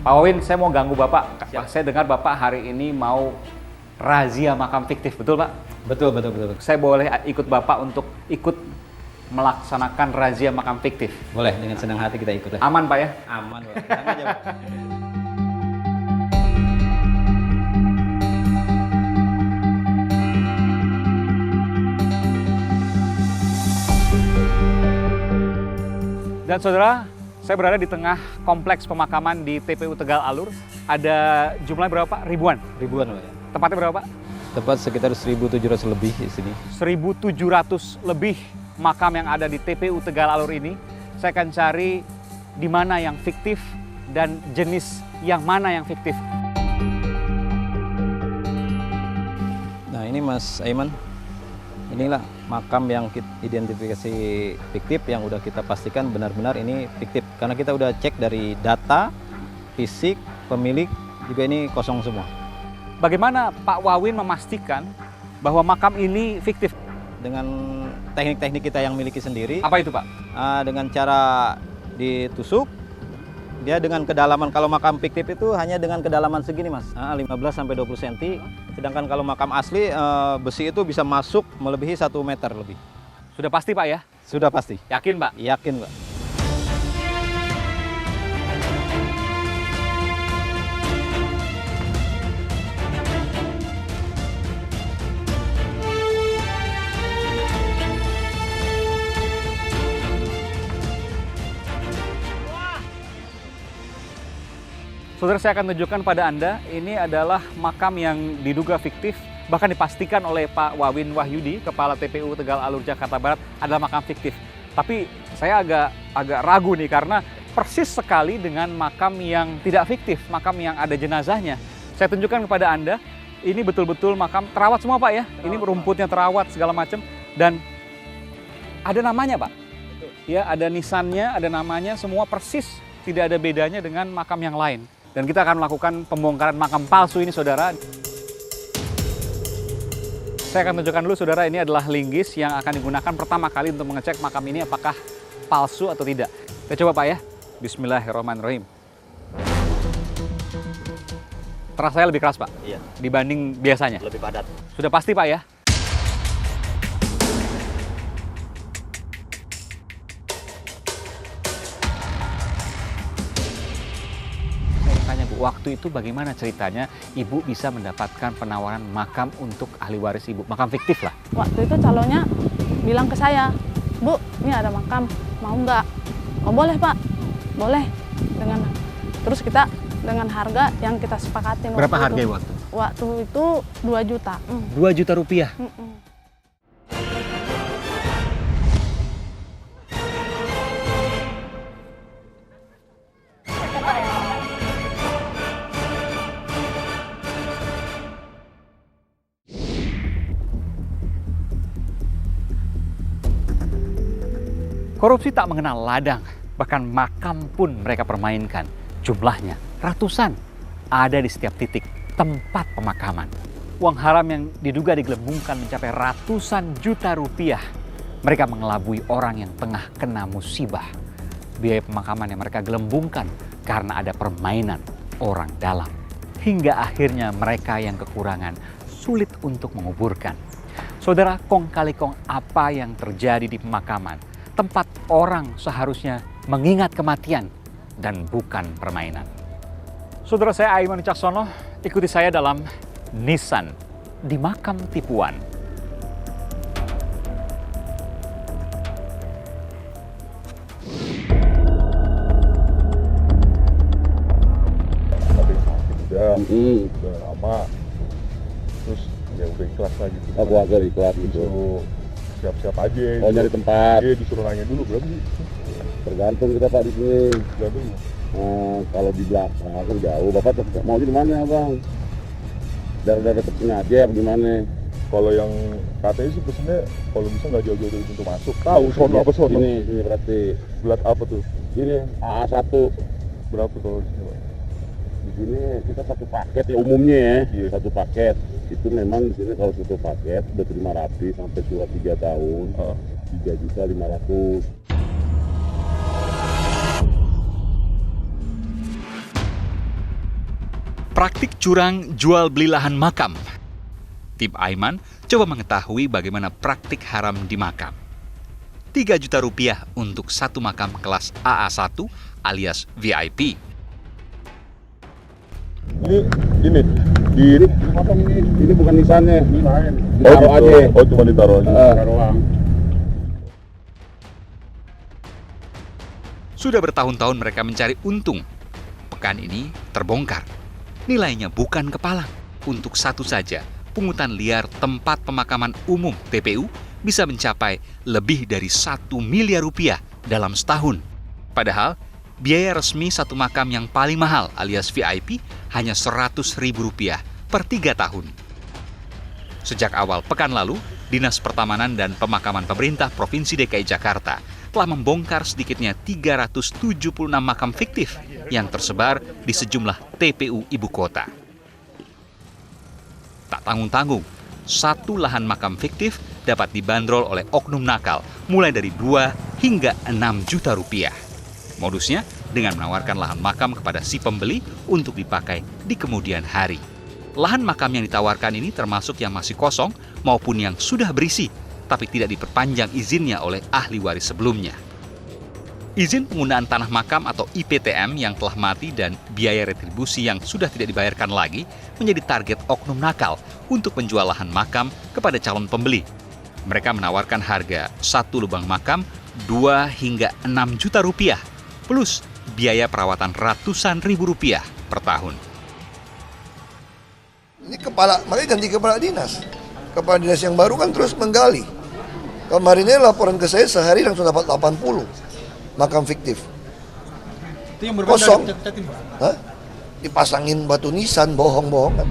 Pak Wawin, saya mau ganggu Bapak. Siap. Saya dengar Bapak hari ini mau razia makam fiktif, betul Pak? Betul, betul, betul. Saya boleh ikut Bapak untuk ikut melaksanakan razia makam fiktif? Boleh, dengan senang hati kita ikut. Aman Pak ya? Aman, Pak. Tenang aja, Pak. Dan saudara, saya berada di tengah kompleks pemakaman di TPU Tegal Alur. Ada jumlahnya berapa Pak? Ribuan? Ribuan, Pak. Ya. Tempatnya berapa Pak? Tepat sekitar 1.700 lebih di sini. 1.700 lebih makam yang ada di TPU Tegal Alur ini. Saya akan cari di mana yang fiktif dan jenis yang mana yang fiktif. Nah, ini Mas Aiman. Inilah makam yang kita identifikasi fiktif yang udah kita pastikan benar-benar ini fiktif. Karena kita udah cek dari data, fisik, pemilik, juga ini kosong semua. Bagaimana Pak Wawin memastikan bahwa makam ini fiktif? Dengan teknik-teknik kita yang miliki sendiri. Apa itu Pak? Dengan cara ditusuk, dia dengan kedalaman, kalau makam fiktif itu hanya dengan kedalaman segini Mas, 15-20 cm. Sedangkan kalau makam asli, besi itu bisa masuk melebihi 1 meter lebih. Sudah pasti Pak ya? Sudah pasti. Yakin Pak? Yakin Pak. Saudara, saya akan tunjukkan pada Anda, ini adalah makam yang diduga fiktif, bahkan dipastikan oleh Pak Wawin Wahyudi, Kepala TPU Tegal Alur, Jakarta Barat, adalah makam fiktif. Tapi saya agak ragu nih, karena persis sekali dengan makam yang tidak fiktif, makam yang ada jenazahnya. Saya tunjukkan kepada Anda, ini betul-betul makam terawat semua Pak ya, ini rumputnya terawat segala macam, dan ada namanya Pak. Ya, ada nisannya, ada namanya, semua persis, tidak ada bedanya dengan makam yang lain. Dan kita akan melakukan pembongkaran makam palsu ini, saudara. Saya akan tunjukkan dulu, saudara, ini adalah linggis yang akan digunakan pertama kali untuk mengecek makam ini apakah palsu atau tidak. Kita coba, Pak, ya. Bismillahirrahmanirrahim. Terasa lebih keras, Pak? Iya. Dibanding biasanya? Lebih padat. Sudah pasti, Pak, ya? Waktu itu bagaimana ceritanya Ibu bisa mendapatkan penawaran makam untuk ahli waris Ibu? Makam fiktif lah. Waktu itu calonnya bilang ke saya, "Bu, ini ada makam, mau nggak?" "Oh boleh Pak, boleh." Terus kita dengan harga yang kita sepakatin. Berapa harganya waktu? Waktu itu 2 juta. 2 juta rupiah? Korupsi tak mengenal ladang, bahkan makam pun mereka permainkan. Jumlahnya ratusan, ada di setiap titik tempat pemakaman. Uang haram yang diduga digelembungkan mencapai ratusan juta rupiah. Mereka mengelabui orang yang tengah kena musibah. Biaya pemakaman yang mereka gelembungkan karena ada permainan orang dalam. Hingga akhirnya mereka yang kekurangan sulit untuk menguburkan. Saudara, kong kali kong apa yang terjadi di pemakaman? Tempat orang seharusnya mengingat kematian dan bukan permainan. Saudara, saya Aiman Wicaksono, ikuti saya dalam Nisan di Makam Tipuan. Ada yang sakit udah lama, terus ya udah ikhlas lah gitu. Aku agak ikhlas gitu. Disuruh siap-siap aja. Oh, nyari tempat. Iya, disuruh nanya dulu berapa sih? Tergantung kita Pak di sini. Tergantung. Kalau di belakang kan jauh. Bapak mau di mana Bang? Daerah deket sini aja gimana? Kalau yang katanya sih pesennya kalau bisa nggak jauh-jauh dari pintu masuk. Tahu sono apa sono? Ini berarti. Belat apa tuh? Ini AA1. Berapa kalau di sini, Pak? Di sini kita satu paket ya umumnya ya. Iya. Satu paket. Itu memang di sini kalau satu paket udah terima rapi sampai surat 3 tahun. 3.500.000. Praktik curang jual beli lahan makam. Tim Aiman coba mengetahui bagaimana praktik haram di makam. 3 juta rupiah untuk satu makam kelas AA1 alias VIP. Ini Ini bukan nisannya. ditaruh aja. Oh, cuma ditaruh aja. Sudah bertahun-tahun mereka mencari untung. Pekan ini terbongkar. Nilainya bukan kepalang. Untuk satu saja, pungutan liar tempat pemakaman umum TPU bisa mencapai lebih dari 1 miliar rupiah dalam setahun. Padahal, biaya resmi satu makam yang paling mahal alias VIP hanya Rp100.000 per 3 tahun. Sejak awal pekan lalu, Dinas Pertamanan dan Pemakaman Pemerintah Provinsi DKI Jakarta telah membongkar sedikitnya 376 makam fiktif yang tersebar di sejumlah TPU ibu kota. Tak tanggung-tanggung, satu lahan makam fiktif dapat dibanderol oleh oknum nakal mulai dari 2 hingga 6 juta rupiah. Modusnya dengan menawarkan lahan makam kepada si pembeli untuk dipakai di kemudian hari. Lahan makam yang ditawarkan ini termasuk yang masih kosong maupun yang sudah berisi, tapi tidak diperpanjang izinnya oleh ahli waris sebelumnya. Izin penggunaan tanah makam atau IPTM yang telah mati dan biaya retribusi yang sudah tidak dibayarkan lagi menjadi target oknum nakal untuk menjual lahan makam kepada calon pembeli. Mereka menawarkan harga satu lubang makam 2 hingga 6 juta rupiah, plus biaya perawatan ratusan ribu rupiah per tahun. Ini makanya ganti kepala dinas. Kepala dinas yang baru kan terus menggali. Kemarinnya laporan ke saya sehari langsung dapat 80 makam fiktif. Itu yang berbeda Kosong. dari Jatim, Pak? Hah? Dipasangin batu nisan, bohong-bohongan.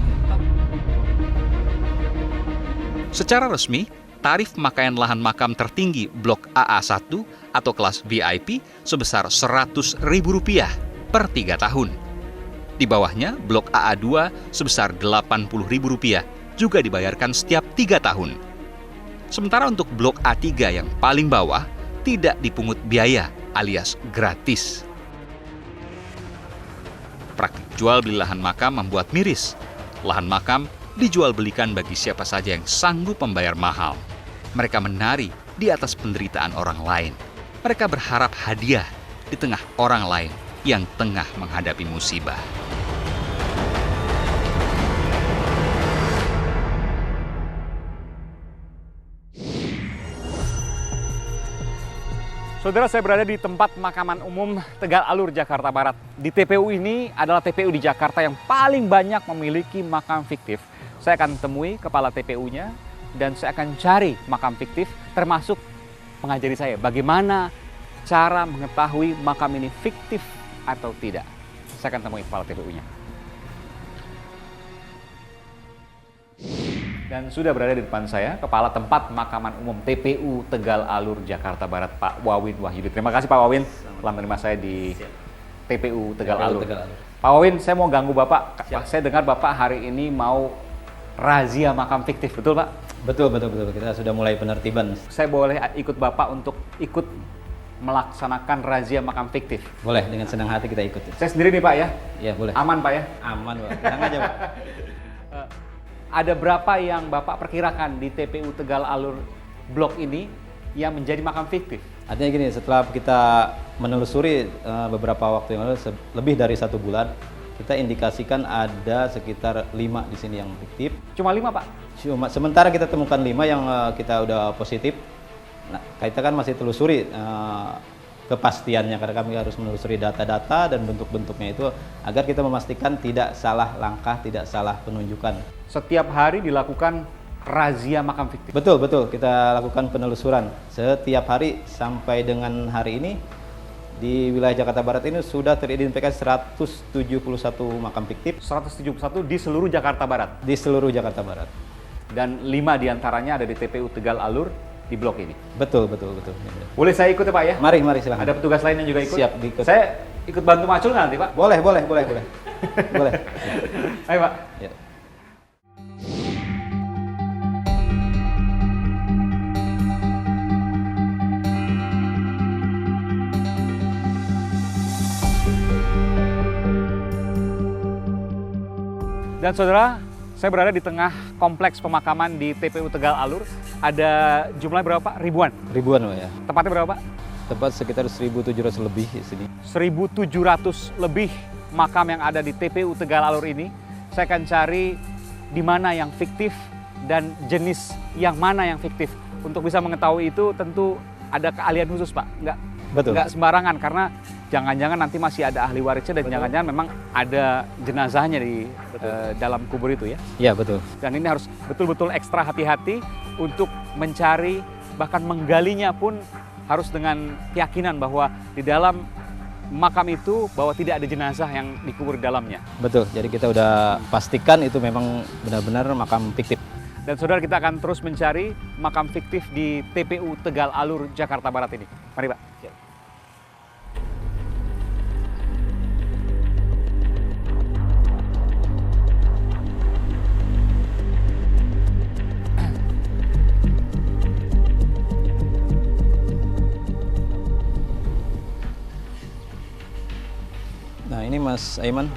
Secara resmi, tarif pemakaian lahan makam tertinggi Blok AA1 atau kelas VIP sebesar Rp100.000 per 3 tahun. Di bawahnya, Blok AA2 sebesar Rp80.000 juga dibayarkan setiap 3 tahun. Sementara untuk Blok A3 yang paling bawah, tidak dipungut biaya alias gratis. Praktik jual beli lahan makam membuat miris. Lahan makam dijual belikan bagi siapa saja yang sanggup membayar mahal. Mereka menari di atas penderitaan orang lain. Mereka berharap hadiah di tengah orang lain yang tengah menghadapi musibah. Saudara, saya berada di tempat pemakaman umum Tegal Alur, Jakarta Barat. Di TPU ini adalah TPU di Jakarta yang paling banyak memiliki makam fiktif. Saya akan temui kepala TPU-nya dan saya akan cari makam fiktif, termasuk mengajari saya bagaimana cara mengetahui makam ini fiktif atau tidak. Saya akan temui kepala TPU-nya. Dan sudah berada di depan saya, Kepala Tempat Pemakaman Umum TPU Tegal Alur, Jakarta Barat, Pak Wawin Wahyudi. Terima kasih Pak Wawin telah menerima saya di TPU Tegal Alur. Pak Wawin, saya mau ganggu Bapak. Saya dengar Bapak hari ini mau razia makam fiktif, betul Pak? Betul. Kita sudah mulai penertiban. Saya boleh ikut Bapak untuk ikut melaksanakan razia makam fiktif? Boleh, dengan senang hati kita ikut. Saya sendiri nih Pak ya? Ya, boleh. Aman Pak ya? Aman, Pak. Tenang aja, Pak. Ada berapa yang Bapak perkirakan di TPU Tegal Alur blok ini yang menjadi makam fiktif? Artinya gini, setelah kita menelusuri beberapa waktu yang lalu, lebih dari 1 bulan, kita indikasikan ada sekitar 5 di sini yang fiktif. Cuma 5 Pak? Cuma sementara kita temukan 5 yang kita udah positif. Nah, kita kan masih telusuri kepastiannya, karena kami harus menelusuri data-data dan bentuk-bentuknya itu agar kita memastikan tidak salah langkah, tidak salah penunjukan. Setiap hari dilakukan razia makam fiktif? Betul, kita lakukan penelusuran setiap hari sampai dengan hari ini. Di wilayah Jakarta Barat ini sudah teridentifikasi 171 makam fiktif. 171 di seluruh Jakarta Barat? Di seluruh Jakarta Barat. Dan 5 diantaranya ada di TPU Tegal Alur di blok ini? Betul. Boleh saya ikut ya Pak ya? Mari silakan. Ada petugas lain yang juga ikut? Siap, diikut. Saya ikut bantu macul nggak nanti Pak? Boleh. Boleh. Ayo Pak. Ya. Dan saudara, saya berada di tengah kompleks pemakaman di TPU Tegal Alur. Ada jumlahnya berapa? Ribuan. Ribuan Pak ya. Tepatnya berapa? Tepat sekitar 1.700 lebih di sini. 1.700 lebih makam yang ada di TPU Tegal Alur ini. Saya akan cari di mana yang fiktif dan jenis yang mana yang fiktif. Untuk bisa mengetahui itu tentu ada keahlian khusus, Pak. Betul. Nggak sembarangan, karena jangan-jangan nanti masih ada ahli warisnya dan jangan-jangan memang ada jenazahnya di dalam kubur itu ya. Iya betul. Dan ini harus betul-betul ekstra hati-hati untuk mencari, bahkan menggalinya pun harus dengan keyakinan bahwa di dalam makam itu bahwa tidak ada jenazah yang dikubur di dalamnya. Betul. Jadi kita udah pastikan itu memang benar-benar makam fiktif. Dan saudara, kita akan terus mencari makam fiktif di TPU Tegal Alur, Jakarta Barat ini. Mari Pak. Nah ini Mas Aiman,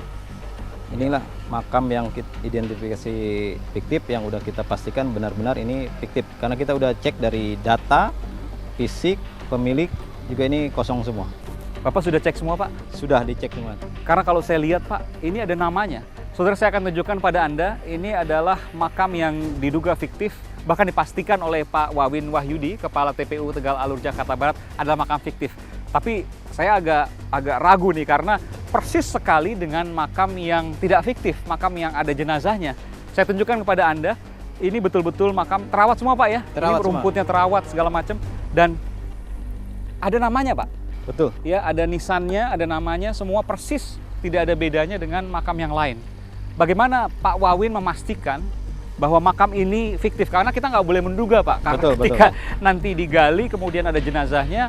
inilah makam yang kita identifikasi fiktif yang udah kita pastikan benar-benar ini fiktif. Karena kita udah cek dari data, fisik, pemilik, juga ini kosong semua. Bapak sudah cek semua, Pak? Sudah dicek semua. Karena kalau saya lihat, Pak, ini ada namanya. Saudara, saya akan tunjukkan pada Anda, ini adalah makam yang diduga fiktif, bahkan dipastikan oleh Pak Wawin Wahyudi, Kepala TPU Tegal Alur, Jakarta Barat, adalah makam fiktif. Tapi saya agak ragu nih, karena persis sekali dengan makam yang tidak fiktif, makam yang ada jenazahnya. Saya tunjukkan kepada Anda, ini betul-betul makam terawat semua, Pak ya. Terawat ini rumputnya semua. Terawat segala macam, dan ada namanya, Pak. Betul. Ya, ada nisannya, ada namanya, semua persis, tidak ada bedanya dengan makam yang lain. Bagaimana Pak Wawin memastikan bahwa makam ini fiktif? Karena kita nggak boleh menduga, Pak. Karena ketika nanti digali kemudian ada jenazahnya,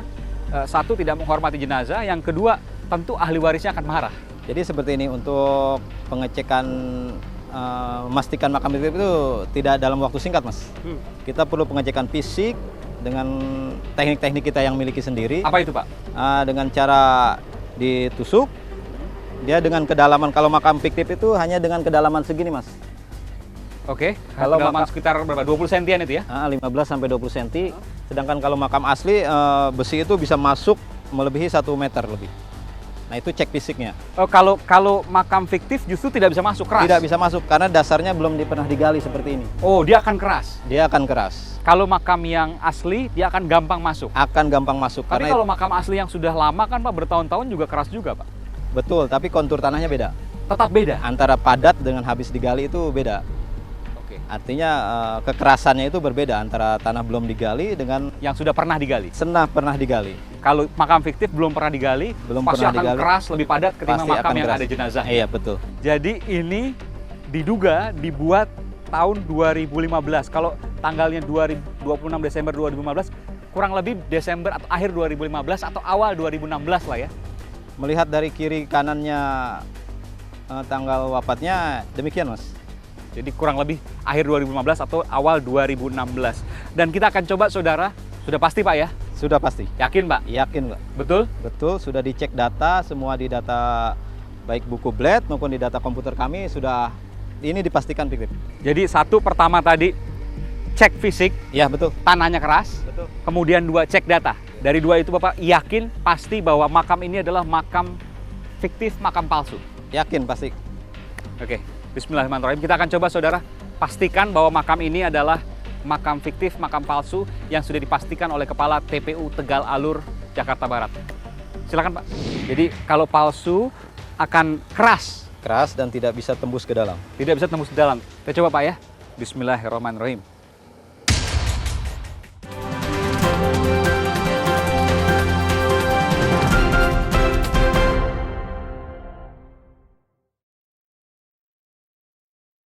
satu, tidak menghormati jenazah, yang kedua tentu ahli warisnya akan marah. Jadi seperti ini, untuk pengecekan memastikan makam fiktif itu tidak dalam waktu singkat, Mas. Kita perlu pengecekan fisik dengan teknik-teknik kita yang miliki sendiri. Apa itu, Pak? Dengan cara ditusuk, dia dengan kedalaman, kalau makam fiktif itu hanya dengan kedalaman segini, Mas. Oke, kalau kedalaman sekitar berapa? 20 sentian itu ya? 15 sampai 20 cm. Sedangkan kalau makam asli, besi itu bisa masuk melebihi 1 meter lebih. Nah itu cek fisiknya. Oh, kalau makam fiktif justru tidak bisa masuk, keras? Tidak bisa masuk karena dasarnya belum pernah digali seperti ini. Oh, dia akan keras? Dia akan keras. Kalau makam yang asli, dia akan gampang masuk? Akan gampang masuk. Tapi kalau makam asli yang sudah lama kan, Pak, bertahun-tahun juga keras juga, Pak? Betul, tapi kontur tanahnya beda. Tetap beda? Antara padat dengan habis digali itu beda. Oke. Artinya kekerasannya itu berbeda antara tanah belum digali dengan yang sudah pernah digali? Pernah digali. Kalau makam fiktif belum pernah digali, pasti akan keras, lebih padat ketimbang makam yang ada jenazah. Iya, betul. Jadi ini diduga dibuat tahun 2015. Kalau tanggalnya 26 Desember 2015, kurang lebih Desember atau akhir 2015 atau awal 2016 lah ya. Melihat dari kiri kanannya tanggal wafatnya, demikian, Mas. Jadi kurang lebih akhir 2015 atau awal 2016. Dan kita akan coba, saudara, sudah pasti, Pak ya? Sudah pasti. Yakin, Pak? Yakin, Pak. Betul? Betul, sudah dicek data, semua di data baik buku bled maupun di data komputer kami sudah ini dipastikan fiktif. Jadi satu, pertama tadi cek fisik. Ya, betul. Tanahnya keras. Betul. Kemudian dua, cek data. Dari dua itu Bapak yakin pasti bahwa makam ini adalah makam fiktif, makam palsu? Yakin, pasti. Oke, bismillahirrahmanirrahim. Kita akan coba, saudara, pastikan bahwa makam ini adalah makam fiktif, makam palsu yang sudah dipastikan oleh Kepala TPU Tegal Alur, Jakarta Barat. Silakan, Pak. Jadi kalau palsu akan keras Keras dan tidak bisa tembus ke dalam. Tidak bisa tembus ke dalam. Kita coba, Pak ya. Bismillahirrahmanirrahim.